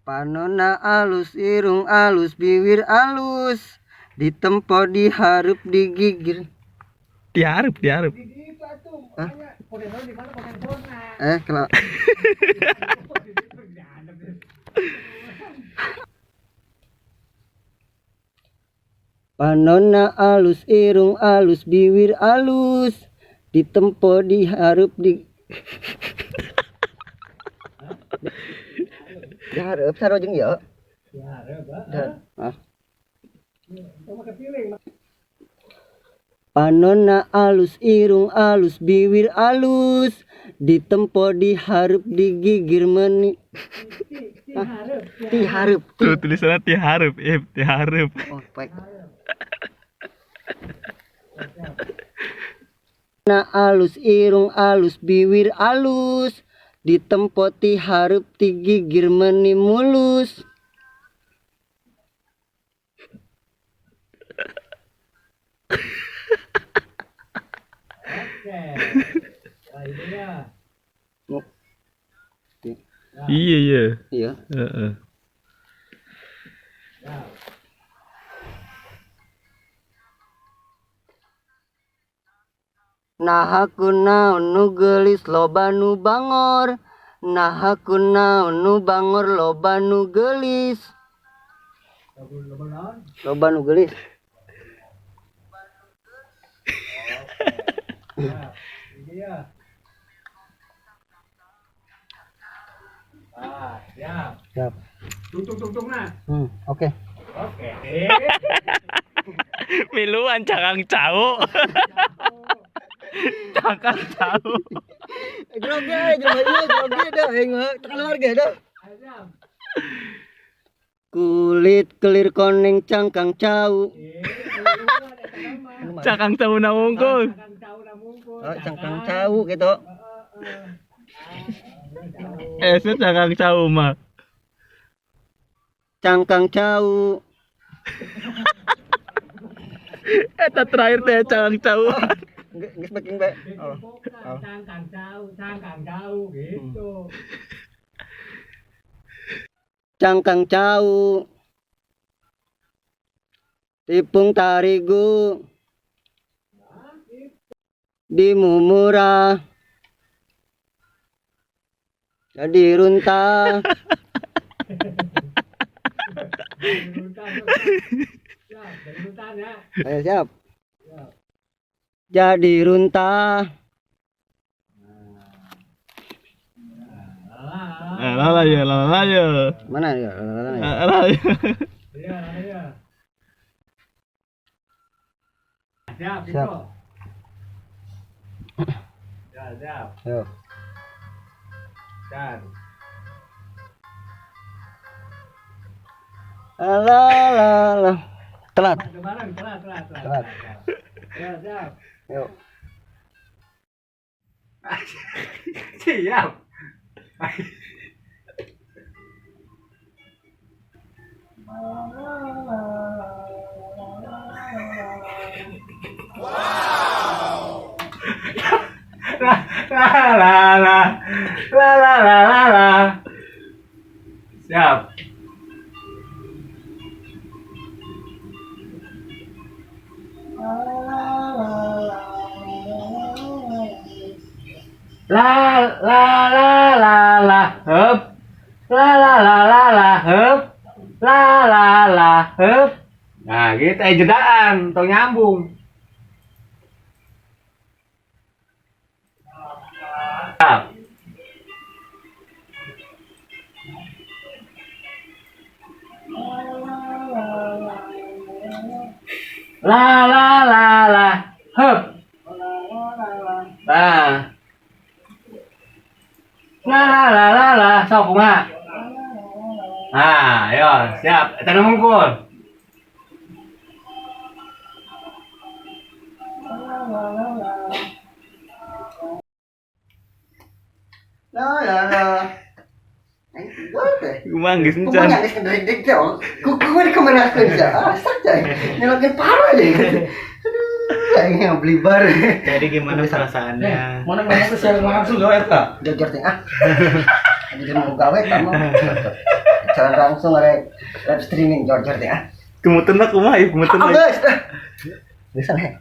Panonna alus, irung alus, bibir alus, ditempo, diharap, digigir. Diharap. Hah? Kalau Panonna alus, irung alus, bibir alus, ditempo, diharap, diharap sarojeng ya. Panonna alus, irung alus, bibir alus, ditempo, diharap, digigir meni. Diharap. Tuh tulisannya diharap, diharap. Oh, baik. Na alus, irung alus, bibir alus, ditempo, diharap, digigir meni mulus. Iya. Iya. Nahaku naon nu geulis loba nu bangor. Nahaku naon nu bangor loba nu geulis. Loba nu geulis. Siap. Tung nah. Oke. Miluan cakang cau. Cakang cau. Groge dah, keluarga dah. Kulit kelir koneng cangkang cau. Cakang cau na wungkul. Oh, cangkang cau gitu. Itu cakang cau mah. Cangkang cau. Eta terakhir teh cakang cau. Geus backing bae. Cangkang jauh gitu. Cangkang cau. Tipung tarigu. Di mumura. Jadi runta. Ayo siap. Jadi runta. Lala ya. Mana ya? Lala ya. Siap. Siap. Siap. Yo. Dan Alah. Telat. telat. Ya, siap. Yuk. Siap. La. Siap. La. Hup. La. Hup. La. Hup. Nah, gitu jedaan, tong nyambung. Siap. La. Hup. Nah. La. Sok kumaha? Nah, ayo, siap. Eta nu mungkul. La. Kumaha geus encan. Kumaha geus kedeg-deg teh. Kumaha dikemanakeun sia. Asak cai. Nyelotkeun paru aja. Aing beli bar. Jadi gimana perasaannya? Mana masuk siang langsung gawe eta? Jor teh ah. Jadi mau gawe ta mah. Jangan langsung live streaming jor-jor ya. Kemudian aku mah, kemudian. Guys. Bisa nih.